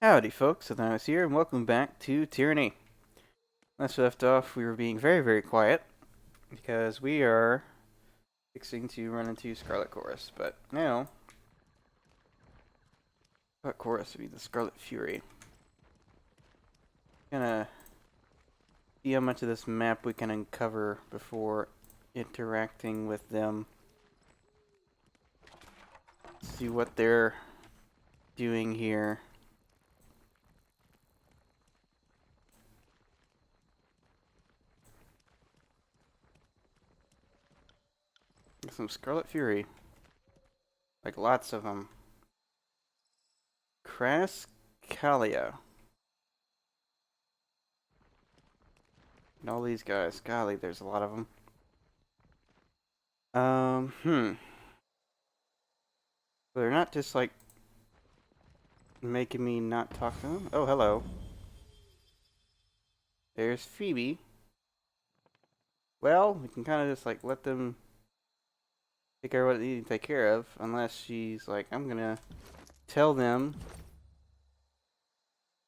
Howdy folks, Zethios here, and welcome back to Tyranny. Last we left off, we were being very quiet, because we are fixing to run into Scarlet Chorus, but now, Scarlet Chorus would be the Scarlet Fury. Gonna see how much of this map we can uncover before interacting with them. See what they're doing here. Some Scarlet Fury. Like lots of them. Kalia. And all these guys. Golly, there's a lot of them. So they're not just like making me not talk to them. Oh, hello. There's Phoibe. Well, we can kind of just like let them take care of what they need to take care of, unless she's like, I'm gonna tell them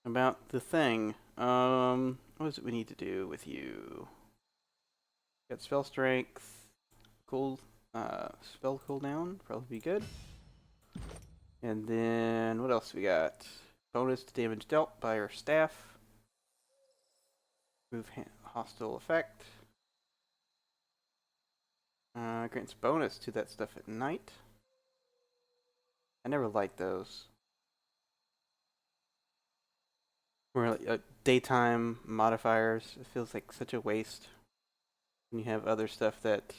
about the thing. What is it we need to do with you? Got spell strength, spell cooldown, probably be good. And then what else we got? Bonus to damage dealt by her staff. Move hostile effect. Grants bonus to that stuff at night. I never liked those. Or like, daytime modifiers. It feels like such a waste when you have other stuff that.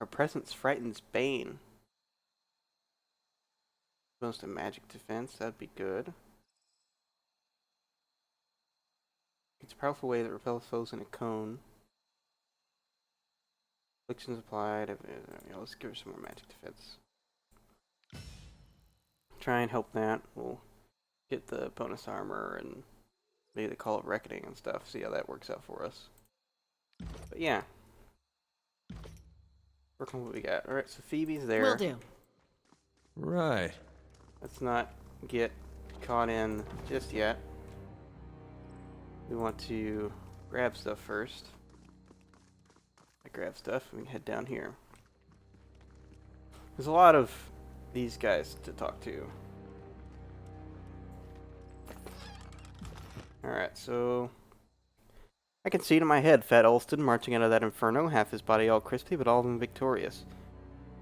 Her presence frightens Bane. Bonus to magic defense, that'd be good. It's a powerful way that repels foes in a cone. Afflictions applied. Let's give her some more magic defense. Try and help that. We'll get the bonus armor and maybe the Call of Reckoning and stuff. See how that works out for us. But yeah. Work on what we got. Alright, so Phoebe's there. Will do. Right. Let's not get caught in just yet. We want to grab stuff first. I grab stuff, we can head down here. There's a lot of these guys to talk to. Alright, so I can see it in my head, Fat Olston marching out of that inferno, half his body all crispy, but all of him victorious.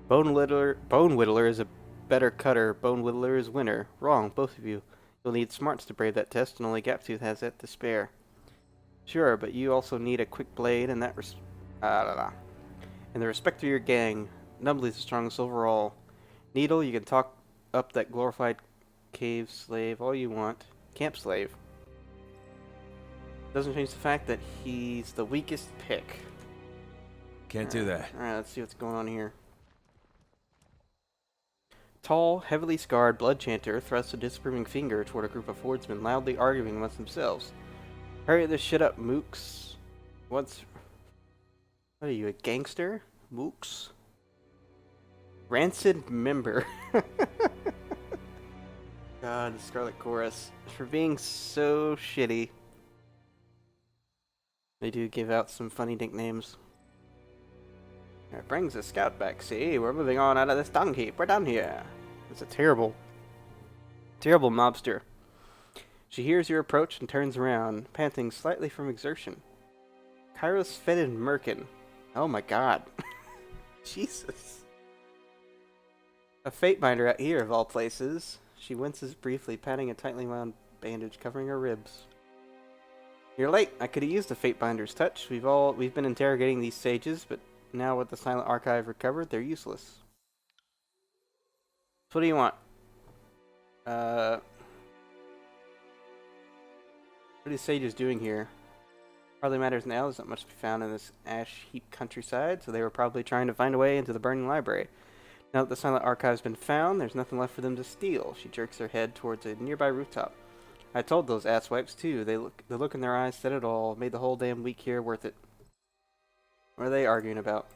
Bone Whittler is a better cutter, Bone Whittler is winner. Wrong, both of you. You'll need smarts to brave that test, and only Gaptooth has that to spare. Sure, but you also need a quick blade, and that and the respect of your gang. Numbly's the strongest overall. Needle, you can talk up that glorified cave slave all you want. Camp slave. Doesn't change the fact that he's the weakest pick. Can't do that. Alright, let's see what's going on here. Tall, heavily scarred blood chanter thrusts a disapproving finger toward a group of hordsmen loudly arguing amongst themselves. Hurry this shit up, mooks. What are you, a gangster? Mooks? Rancid member. God, the Scarlet Chorus. For being so shitty. They do give out some funny nicknames. It brings the scout back. See, we're moving on out of this dung heap. We're done here. It's a terrible mobster. She hears your approach and turns around, panting slightly from exertion. Kairos Fetid Merkin. Oh my god. Jesus. A fate binder out here, of all places. She winces briefly, patting a tightly wound bandage covering her ribs. You're late. I could have used the fate binder's touch. We've been interrogating these sages, but now with the silent archive recovered, they're useless. So what do you want? What are these sages doing here? Hardly matters now. There's not much to be found in this ash heap countryside, so they were probably trying to find a way into the burning library. Now that the silent archive's been found, there's nothing left for them to steal. She jerks her head towards a nearby rooftop. I told those asswipes too. The look in their eyes said it all. Made the whole damn week here worth it. What are they arguing about?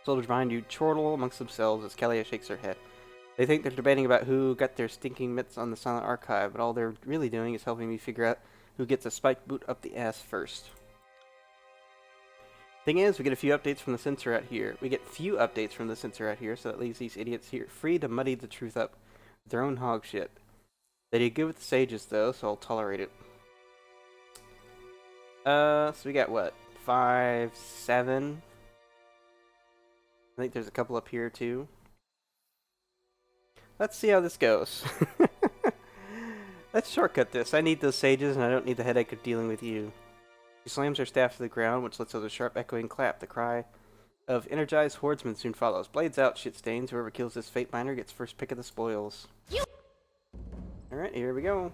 Soldiers behind you chortle amongst themselves as Kalia shakes her head. They think they're debating about who got their stinking mitts on the Silent Archive, but all they're really doing is helping me figure out who gets a spiked boot up the ass first. Thing is, we get a few updates from the censor out here. So that leaves these idiots here free to muddy the truth up with their own hog shit. They did good with the sages, though, so I'll tolerate it. So we got what? 5, 7. I think there's a couple up here, too. Let's see how this goes. Let's shortcut this. I need those sages, and I don't need the headache of dealing with you. She slams her staff to the ground, which lets out a sharp echoing clap. The cry of energized hordemen soon follows. Blades out, shit stains. Whoever kills this fate miner gets first pick of the spoils. Alright, here we go.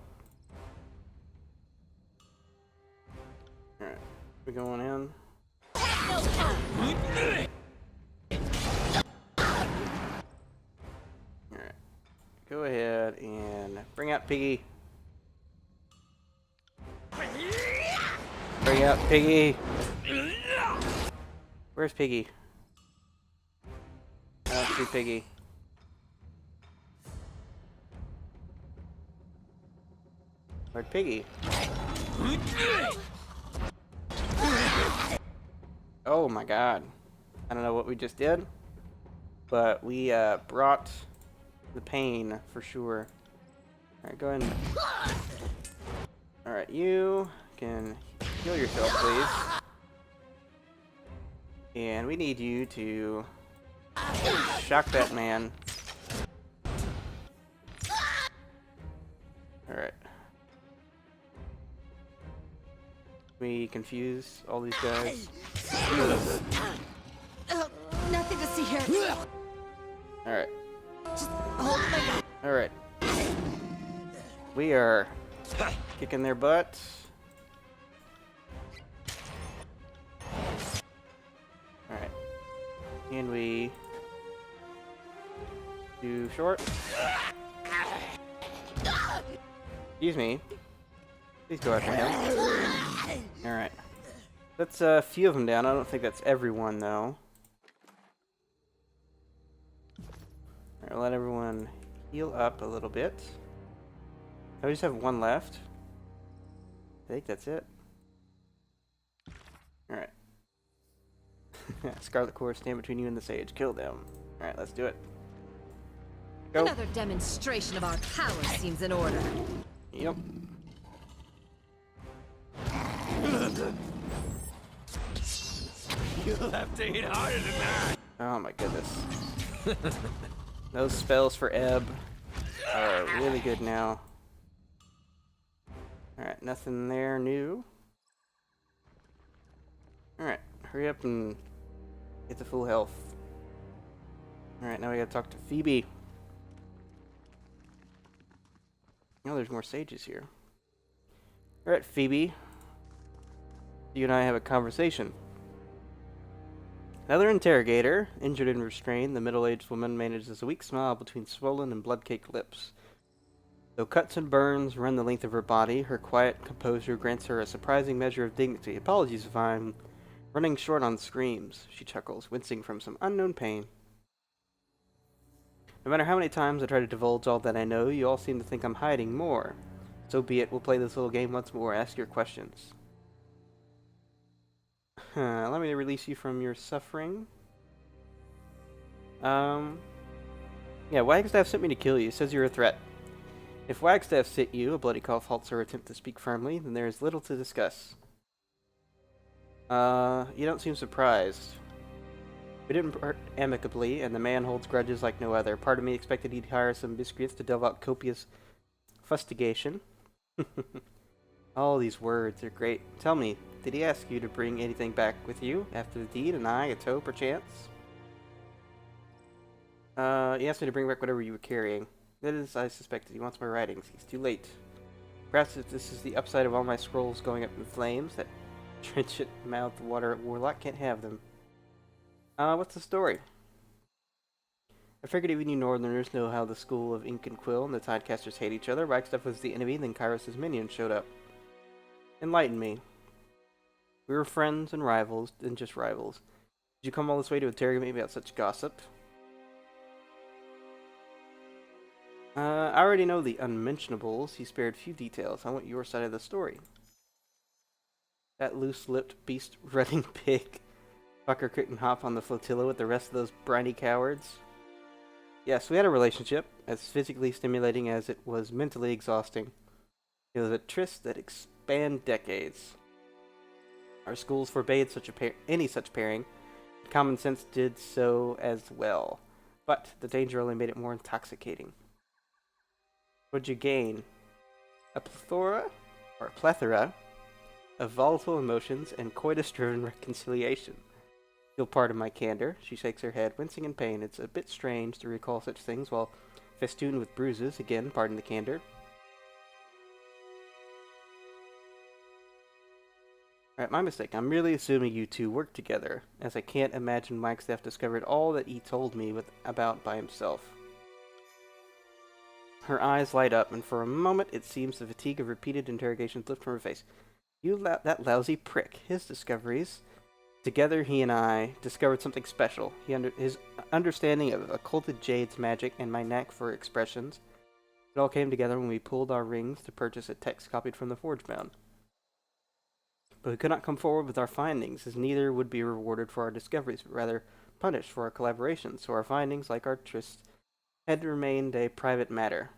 Alright, we're going in. Alright. Go ahead and bring out Piggy. Bring out Piggy. Where's Piggy? I don't see Piggy. Where'd Piggy? Oh my god. I don't know what we just did, but we brought the pain for sure. Alright, go ahead and... Alright, you can heal yourself, please. And we need you to shock that man. Alright. We confuse all these guys. Nothing to see here. Alright. Just hold my gun. Alright. We are kicking their butt. Alright. And we do short. Excuse me. Please go after him. Alright. That's a few of them down. I don't think that's everyone, though. Alright, let everyone heal up a little bit. I just have one left. I think that's it. Alright. Scarlet Core, stand between you and the sage. Kill them. Alright, let's do it. Go. Another demonstration of our power seems in order. Yep. You'll have to hit harder than that. Oh my goodness. Those spells for Ebb are really good now. Alright, nothing there new. Alright, hurry up and get to full health. Alright, now we gotta talk to Phoebe. Oh, there's more sages here. Alright, Phoebe. You and I have a conversation. Another interrogator, injured and restrained, the middle-aged woman manages a weak smile between swollen and blood-caked lips. Though cuts and burns run the length of her body, her quiet composure grants her a surprising measure of dignity. Apologies if I'm running short on screams, she chuckles, wincing from some unknown pain. No matter how many times I try to divulge all that I know, you all seem to think I'm hiding more. So be it, we'll play this little game once more, ask your questions. Allow me to release you from your suffering. Yeah, Wagstaff sent me to kill you. Says you're a threat. If Wagstaff sent you, a bloody cough halts her attempt to speak firmly, then there is little to discuss. You don't seem surprised. We didn't part amicably, and the man holds grudges like no other. Part of me expected he'd hire some miscreants to delve out copious fustigation. All these words are great. Tell me, did he ask you to bring anything back with you after the deed, an eye, a toe, perchance? He asked me to bring back whatever you were carrying. That is, I suspected. He wants my writings. He's too late. Perhaps if this is the upside of all my scrolls going up in flames, that trenchant-mouthed water warlock can't have them. What's the story? I figured even you northerners know how the school of Ink and Quill and the Tidecasters hate each other. Wagstaff was the enemy, then Kairos' minions showed up. Enlighten me. We were friends and rivals, and just rivals. Did you come all this way to interrogate me about such gossip? I already know the unmentionables. He spared few details. I want your side of the story. That loose-lipped beast running pig. Fucker couldn't hop on the flotilla with the rest of those briny cowards. Yes, we had a relationship, as physically stimulating as it was mentally exhausting. It was a tryst that spanned decades. Our schools forbade any such pairing. Common sense did so as well. But the danger only made it more intoxicating. What'd you gain? A plethora of volatile emotions and coitus-driven reconciliation. You'll pardon my candor. She shakes her head, wincing in pain. It's a bit strange to recall such things while festooned with bruises. Again, pardon the candor. Alright, my mistake. I'm really assuming you two work together, as I can't imagine Wagstaff discovered all that he told me about by himself. Her eyes light up, and for a moment it seems the fatigue of repeated interrogations lift from her face. That lousy prick. His discoveries. Together, he and I discovered something special. His understanding of occulted jade's magic and my knack for expressions. It all came together when we pulled our rings to purchase a text copied from the Forgebound. But we could not come forward with our findings, as neither would be rewarded for our discoveries, but rather punished for our collaboration. So our findings, like our tryst, had remained a private matter.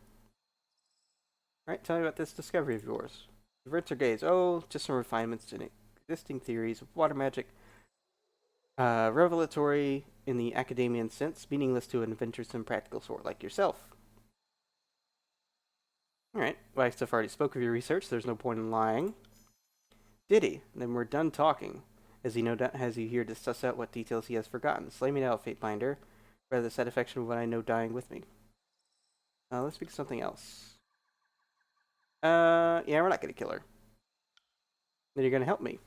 Alright, tell me about this discovery of yours. Averts her gaze. Oh, just some refinements in existing theories of water magic. Revelatory in the academian sense, meaningless to an adventuresome practical sort like yourself. Alright, Wagstaff already spoke of your research, there's no point in lying. Did he? Then we're done talking. Has he here to suss out what details he has forgotten? Slay me now, Fatebinder. Rather the satisfaction of what I know dying with me. Let's speak of something else. Yeah, we're not gonna kill her. Then you're gonna help me.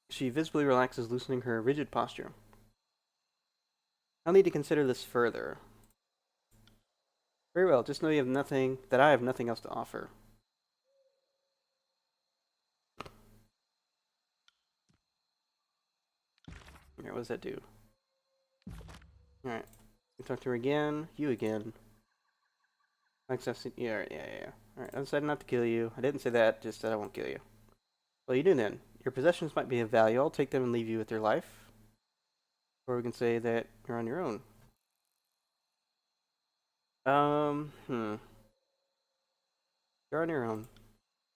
She visibly relaxes, loosening her rigid posture. I'll need to consider this further. Very well, just know I have nothing else to offer. Here, what does that do? Alright. We talk to her again. You again. Yeah. Alright, I decided not to kill you. I didn't say that, just that I won't kill you. Well, you do then. Your possessions might be of value. I'll take them and leave you with your life. Or we can say that you're on your own. You're on your own.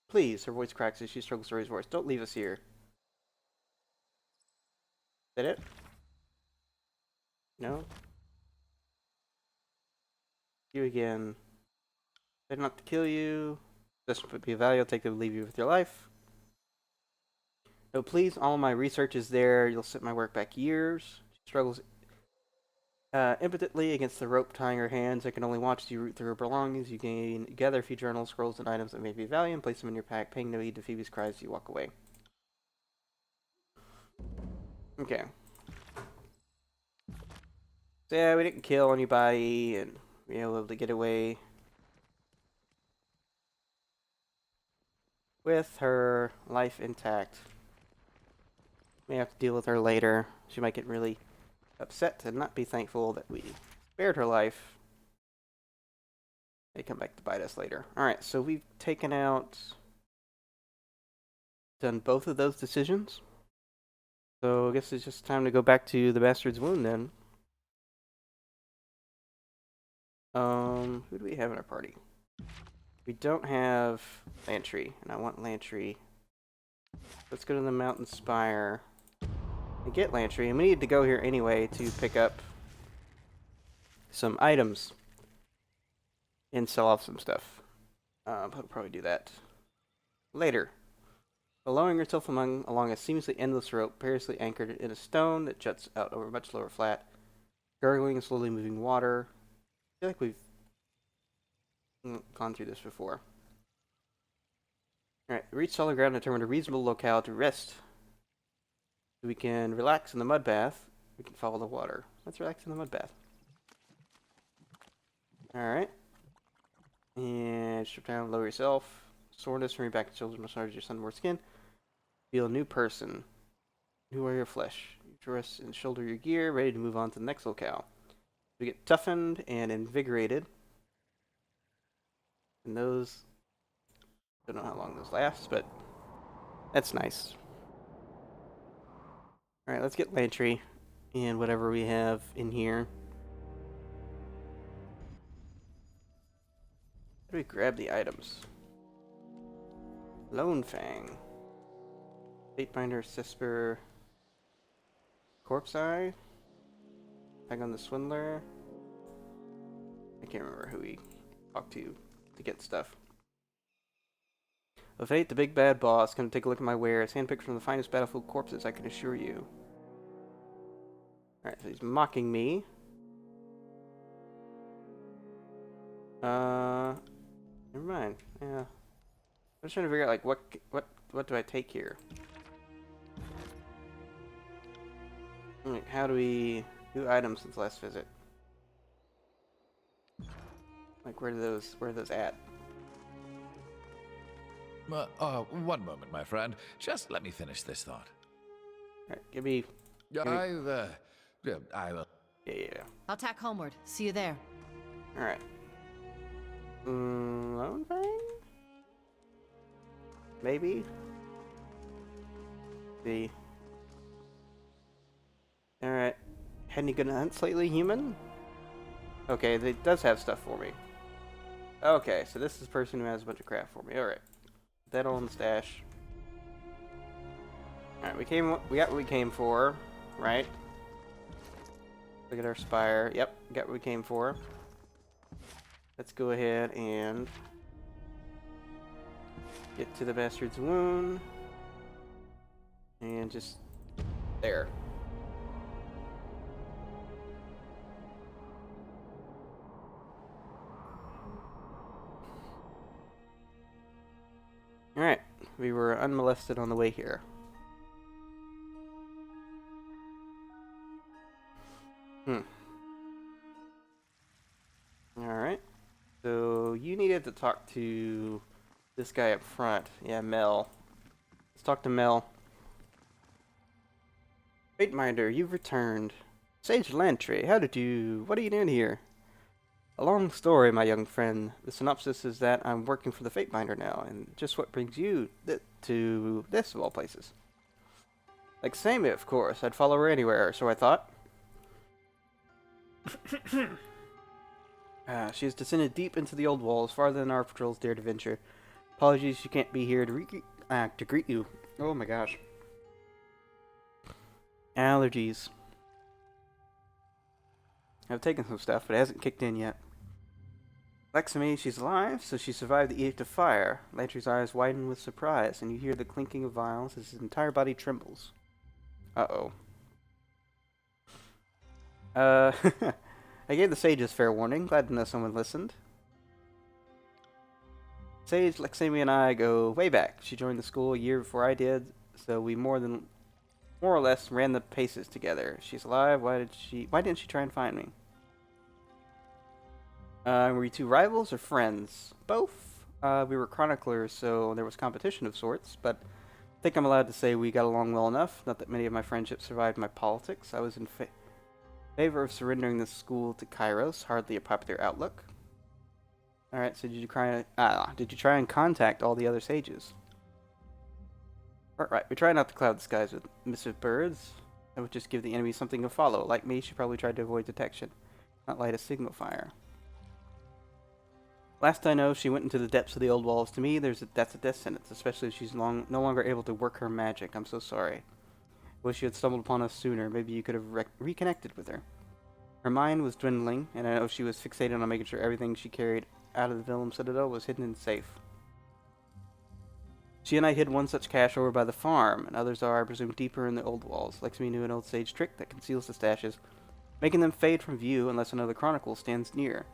Please, her voice cracks as she struggles to raise her voice. Don't leave us here. Is that it? No? You again. Better not to kill you. Possessions would be of value. I'll take them and leave you with your life. No, please, all my research is there. You'll set my work back years. She struggles impotently against the rope tying her hands. I can only watch as you root through her belongings. You gather a few journals, scrolls, and items that may be of value and place them in your pack, paying no heed to Phoebe's cries as you walk away. Okay. So yeah, we didn't kill anybody, and we were able to get away with her life intact. May have to deal with her later. She might get really upset and not be thankful that we spared her life. They come back to bite us later. Alright, so we've done both of those decisions. So I guess it's just time to go back to the Bastard's Wound then. Who do we have in our party? We don't have Lantry, and I want Lantry. Let's go to the Mountain Spire and get Lantry, and we need to go here anyway to pick up some items and sell off some stuff. I'll probably do that later. But lowering yourself along a seamlessly endless rope, precariously anchored in a stone that juts out over a much lower flat, gurgling and slowly moving water. I feel like we've gone through this before. Alright, reach solid ground and determine a reasonable locale to rest. We can relax in the mud bath. We can follow the water. Let's relax in the mud bath. Alright. And strip down, lower yourself. Soreness from your back and shoulders, massage your sunburned skin. Feel a new person. Who are your flesh? You dress and shoulder your gear, ready to move on to the next locale. We get toughened and invigorated. And those, don't know how long those last, but that's nice. Alright, let's get Lantry and whatever we have in here. How do we grab the items? Lone Fang. Fatebinder, Cisper. Corpse Eye. Hang on the Swindler. I can't remember who we talked to get stuff. Of Fate, the big bad boss, gonna take a look at my wares, handpicked from the finest battlefield corpses, I can assure you. Alright, so he's mocking me. Never mind. Yeah. I'm just trying to figure out like what do I take here? Like, how do we do items since last visit? Like where are those at? One moment, my friend. Just let me finish this thought. Alright, give me I will. yeah. I'll tack homeward. See you there. Alright. Lone Fang? Maybe? See. Alright. Had any good hunts lately, human? Okay, it does have stuff for me. Okay, so this is the person who has a bunch of crap for me. Alright. Put that all in the stash. Alright, we got what we came for, right? Look at our spire. Yep, got what we came for. Let's go ahead and get to the bastard's wound. And just there. Alright, we were unmolested on the way here. Alright. So, you needed to talk to this guy up front. Yeah, Mel. Let's talk to Mel. Fateminder, you've returned. Sage Lantry, what are you doing here? A long story, my young friend. The synopsis is that I'm working for the Fateminder now, and just what brings you to this of all places. Like Sammy, of course. I'd follow her anywhere, so I thought. She has descended deep into the old walls, farther than our patrols dared to venture. Apologies, she can't be here to greet you. Oh my gosh. Allergies. I've taken some stuff, but it hasn't kicked in yet. Lexamy, she's alive, so she survived the Edict of Fire. Lantry's eyes widen with surprise, and you hear the clinking of vials as his entire body trembles. Uh-oh. I gave the sages fair warning. Glad to know someone listened. Sage, Lexamy, and I go way back. She joined the school a year before I did, so we more or less ran the paces together. She's alive. Why didn't she try and find me? Were you two rivals or friends? Both. We were chroniclers, so there was competition of sorts, but I think I'm allowed to say we got along well enough. Not that many of my friendships survived my politics. I was in favor of surrendering the school to Kairos. Hardly a popular outlook. Alright, so did you try and contact all the other sages? Right, we try not to cloud the skies with missive birds. That would just give the enemy something to follow. Like me, she probably tried to avoid detection, not light a signal fire. Last I know, she went into the depths of the old walls. To me, that's a death sentence, especially if she's no longer able to work her magic. I'm so sorry. Wish you had stumbled upon us sooner. Maybe you could have reconnected with her. Her mind was dwindling, and I know she was fixated on making sure everything she carried out of the Vellum Citadel was hidden and safe. She and I hid one such cache over by the farm, and others are, I presume, deeper in the old walls. Lexamy knew an old sage trick that conceals the stashes, making them fade from view unless another chronicle stands near.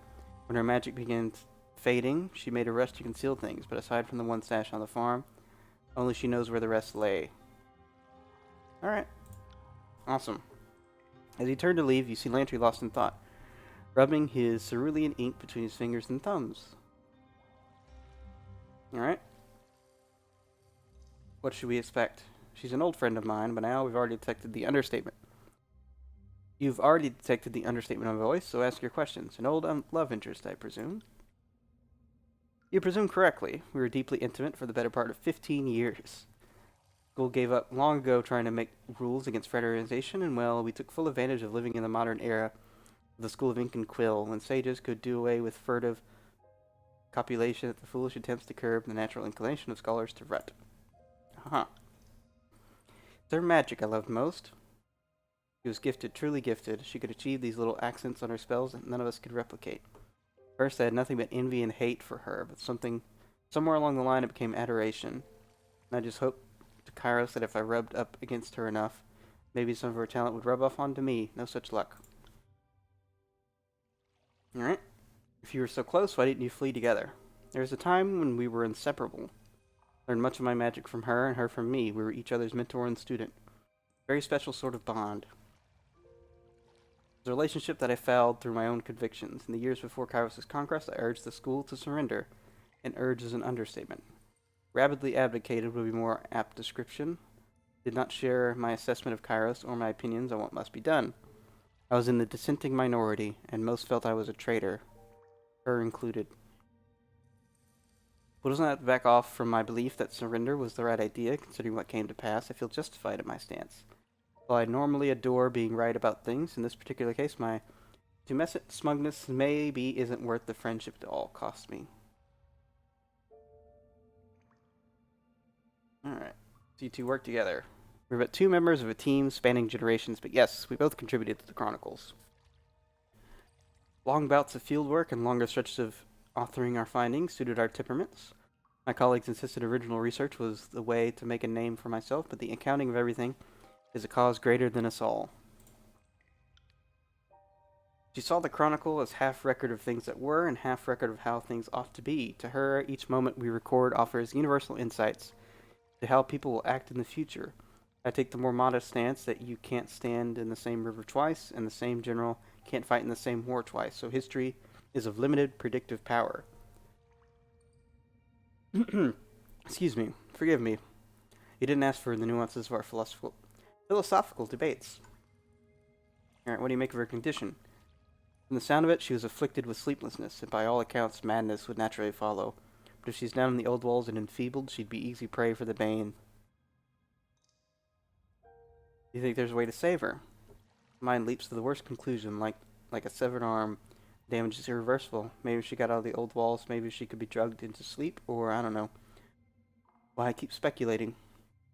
When her magic begins fading, she made a rush to conceal things, but aside from the one stash on the farm, only she knows where the rest lay. Alright. Awesome. As he turned to leave, you see Lantry lost in thought, rubbing his cerulean ink between his fingers and thumbs. Alright. What should we expect? She's an old friend of mine, but now we've already detected the understatement. You've already detected the understatement of my voice, so ask your questions. An old love interest, I presume. You presume correctly. We were deeply intimate for the better part of 15 years. School gave up long ago trying to make rules against fraternization, and well, we took full advantage of living in the modern era of the School of Ink and Quill, when sages could do away with furtive copulation at the foolish attempts to curb the natural inclination of scholars to rut. Huh. It's her magic I loved most. She was gifted, truly gifted. She could achieve these little accents on her spells that none of us could replicate. First, I had nothing but envy and hate for her, but somewhere along the line, it became adoration. And I just hoped to Kairos that if I rubbed up against her enough, maybe some of her talent would rub off onto me. No such luck. Alright. If you were so close, why didn't you flee together? There was a time when we were inseparable. Learned much of my magic from her and her from me. We were each other's mentor and student. Very special sort of bond. It was a relationship that I fouled through my own convictions. In the years before Kairos' conquest, I urged the school to surrender. And urge is an understatement. Rabidly advocated would be more apt description. Did not share my assessment of Kairos or my opinions on what must be done. I was in the dissenting minority, and most felt I was a traitor. Her included. But doesn't that back off from my belief that surrender was the right idea, considering what came to pass? I feel justified in my stance. While I normally adore being right about things, in this particular case, my tumescent smugness maybe isn't worth the friendship it all cost me. Alright, so you two work together. We're but two members of a team spanning generations, but yes, we both contributed to the Chronicles. Long bouts of field work and longer stretches of authoring our findings suited our temperaments. My colleagues insisted original research was the way to make a name for myself, but the accounting of everything is a cause greater than us all. She saw the Chronicle as half record of things that were and half record of how things ought to be. To her, each moment we record offers universal insights to how people will act in the future. I take the more modest stance that you can't stand in the same river twice, and the same general can't fight in the same war twice, so history is of limited predictive power. Excuse me, forgive me. You didn't ask for the nuances of our philosophical debates. Alright, what do you make of her condition? From the sound of it, she was afflicted with sleeplessness, and by all accounts, madness would naturally follow. But if she's down in the old walls and enfeebled, she'd be easy prey for the Bane. Do you think there's a way to save her? Mind leaps to the worst conclusion, like a severed arm. Damage is irreversible. Maybe she got out of the old walls, maybe she could be drugged into sleep, or I don't know. Why I keep speculating.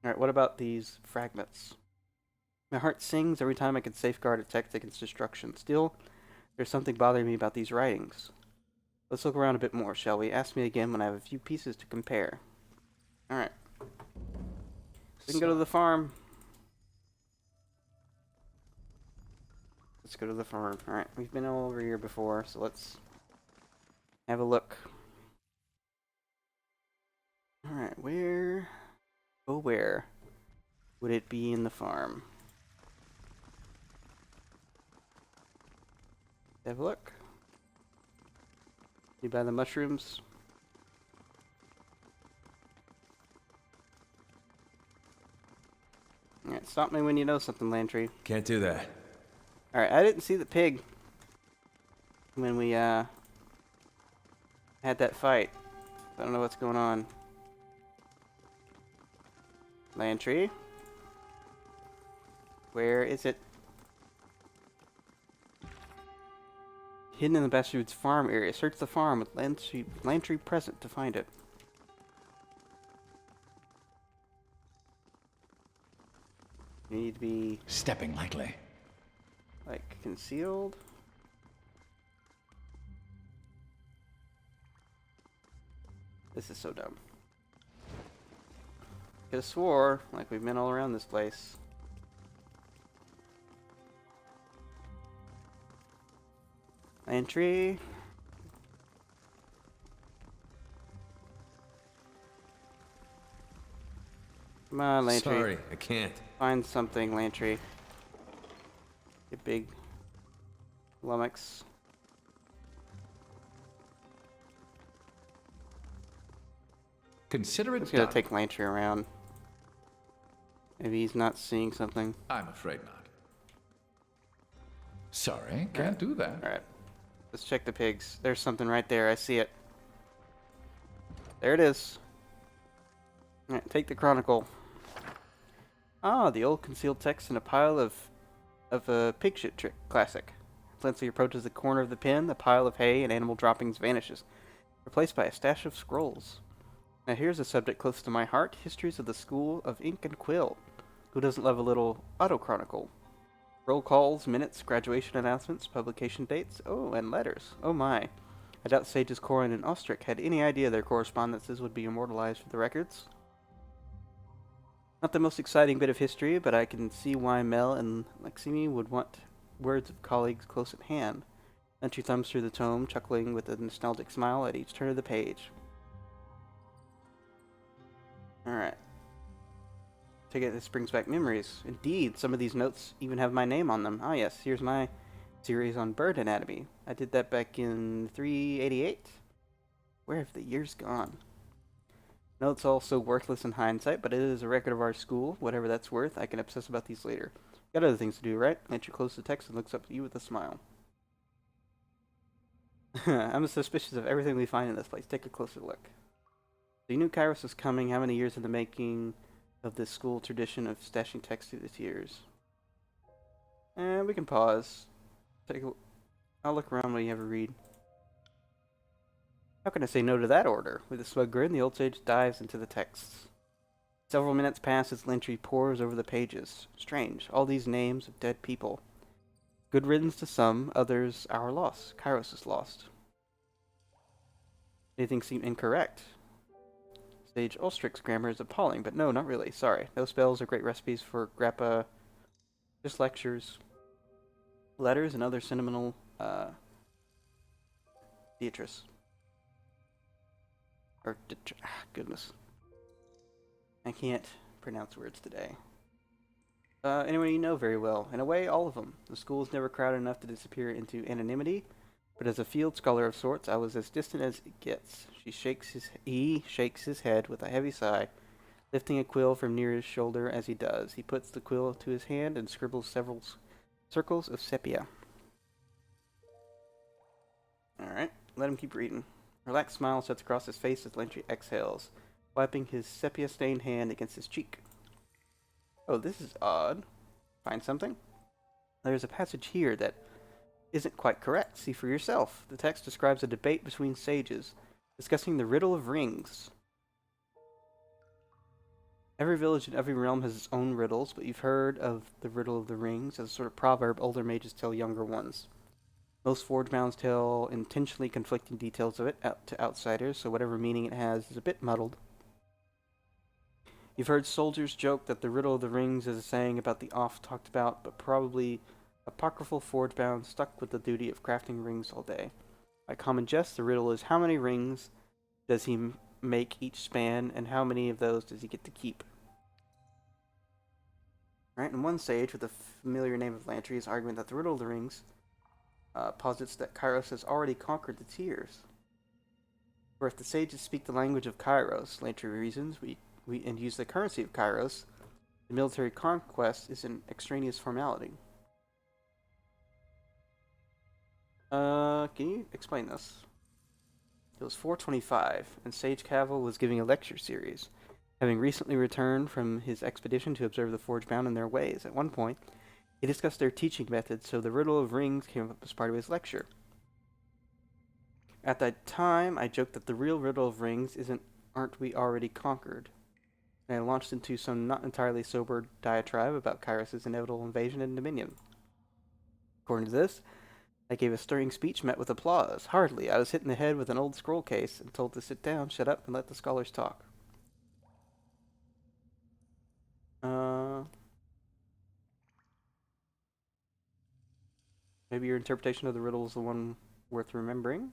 Alright, what about these fragments? My heart sings every time I can safeguard a text against destruction. Still, there's something bothering me about these writings. Let's look around a bit more, shall we? Ask me again when I have a few pieces to compare. Alright. We can go to the farm. Let's go to the farm. Alright, we've been all over here before, so let's have a look. Alright, where would it be in the farm? Have a look. You buy the mushrooms? Alright, stop me when you know something, Lantry. Can't do that. Alright, I didn't see the pig when we had that fight. I don't know what's going on. Lantry? Where is it? Hidden in the Bastard's farm area. Search the farm with Lantry present to find it. You need to be Stepping lightly. like concealed. This is so dumb. Could have swore like we've been all around this place. Lantry. Come on, Lantry. Sorry, I can't. Find something, Lantry. You big lummox. Consider I'm it just gonna done. take Lantry around. Maybe he's not seeing something. I'm afraid not. Sorry, can't do that. Alright. Let's check the pigs. There's something right there. I see it. There it is. Alright, take the chronicle. Ah, the old concealed text in a pile of a pig shit trick. Classic. As Lindsay approaches the corner of the pen, the pile of hay and animal droppings vanishes, replaced by a stash of scrolls. Now here's a subject close to my heart, histories of the School of Ink and Quill. Who doesn't love a little auto-chronicle? Roll calls, minutes, graduation announcements, publication dates, oh, and letters. Oh my. I doubt sages Corin and Ostrich had any idea their correspondences would be immortalized for the records. Not the most exciting bit of history, but I can see why Mel and Leximi would want words of colleagues close at hand. Then she thumbs through the tome, chuckling with a nostalgic smile at each turn of the page. Alright. Take it, this brings back memories. Indeed, some of these notes even have my name on them. Ah yes, here's my series on bird anatomy. I did that back in 388. Where have the years gone? No, it's all so worthless in hindsight, but it is a record of our school. Whatever that's worth, I can obsess about these later. Got other things to do, right? Lantry closes the text and looks up at you with a smile. I'm suspicious of everything we find in this place. Take a closer look. So you knew Kairos was coming. How many years in the making of this school tradition of stashing text through the years? And we can pause. I'll look around when you ever read. How can I say no to that order? With a smug grin, the old sage dives into the texts. Several minutes pass as Lintry pores over the pages. Strange, all these names of dead people. Good riddance to some, others our loss. Kairos is lost. Anything seem incorrect? Sage Ulstrich's grammar is appalling, but no, not really. Sorry. No spells or great recipes for grappa. Just lectures, letters, and other sentimental, Beatrice. Or, goodness. I can't pronounce words today. Anyone you know very well. In a way, all of them. The school is never crowded enough to disappear into anonymity, but as a field scholar of sorts, I was as distant as it gets. He shakes his head with a heavy sigh, lifting a quill from near his shoulder as he does. He puts the quill to his hand and scribbles several circles of sepia. Alright, let him keep reading. A relaxed smile sets across his face as Lentry exhales, wiping his sepia-stained hand against his cheek. Oh, this is odd. Find something? There's a passage here that isn't quite correct. See for yourself. The text describes a debate between sages, discussing the riddle of rings. Every village in every realm has its own riddles, but you've heard of the riddle of the rings as a sort of proverb older mages tell younger ones. Most forge-bounds tell intentionally conflicting details of it out to outsiders, so whatever meaning it has is a bit muddled. You've heard soldiers joke that the riddle of the rings is a saying about the oft-talked-about, but probably apocryphal forge-bound stuck with the duty of crafting rings all day. By common jest, the riddle is how many rings does he make each span, and how many of those does he get to keep? Right, and one sage with the familiar name of Lantry is arguing that the riddle of the rings posits that Kairos has already conquered the tiers. For if the sages speak the language of Kairos, Lantry reasons, and use the currency of Kairos, the military conquest is an extraneous formality. Can you explain this? It was 425, and Sage Cavil was giving a lecture series, having recently returned from his expedition to observe the Forge-bound and their ways. At one point, he discussed their teaching methods, so the riddle of rings came up as part of his lecture. At that time, I joked that the real riddle of rings aren't we already conquered? And I launched into some not entirely sober diatribe about Kairos' inevitable invasion and dominion. According to this, I gave a stirring speech met with applause. Hardly. I was hit in the head with an old scroll case and told to sit down, shut up, and let the scholars talk. Maybe your interpretation of the riddle is the one worth remembering?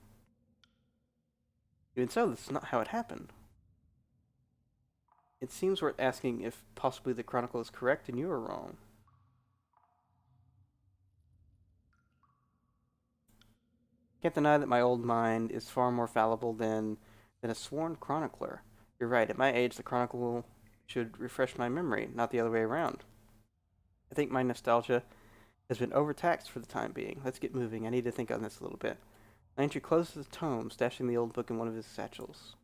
Even so, this is not how it happened. It seems worth asking if possibly the chronicle is correct and you are wrong. Can't deny that my old mind is far more fallible than a sworn chronicler. You're right, at my age the chronicle should refresh my memory, not the other way around. I think my nostalgia has been overtaxed for the time being. Let's get moving. I need to think on this a little bit. Landry closes the tome, stashing the old book in one of his satchels.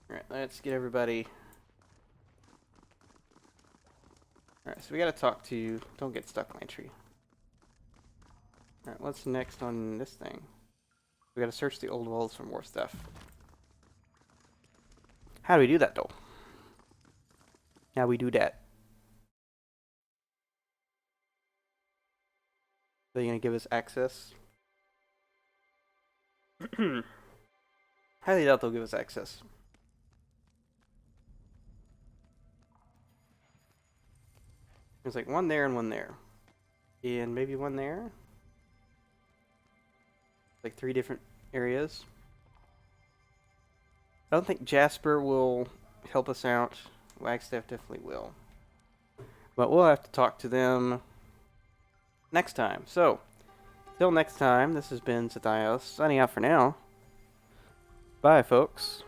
Alright, let's get everybody... Alright, so we gotta talk to you. Don't get stuck, Landry. Alright, what's next on this thing? We gotta search the old walls for more stuff. How do we do that, though? How we do that? Are they gonna give us access? Highly doubt they'll give us access. There's like one there and one there. And maybe one there? Like 3 different areas. I don't think Jasper will help us out. Wagstaff definitely will. But we'll have to talk to them next time. So, till next time, this has been Zethios, signing out for now. Bye, folks.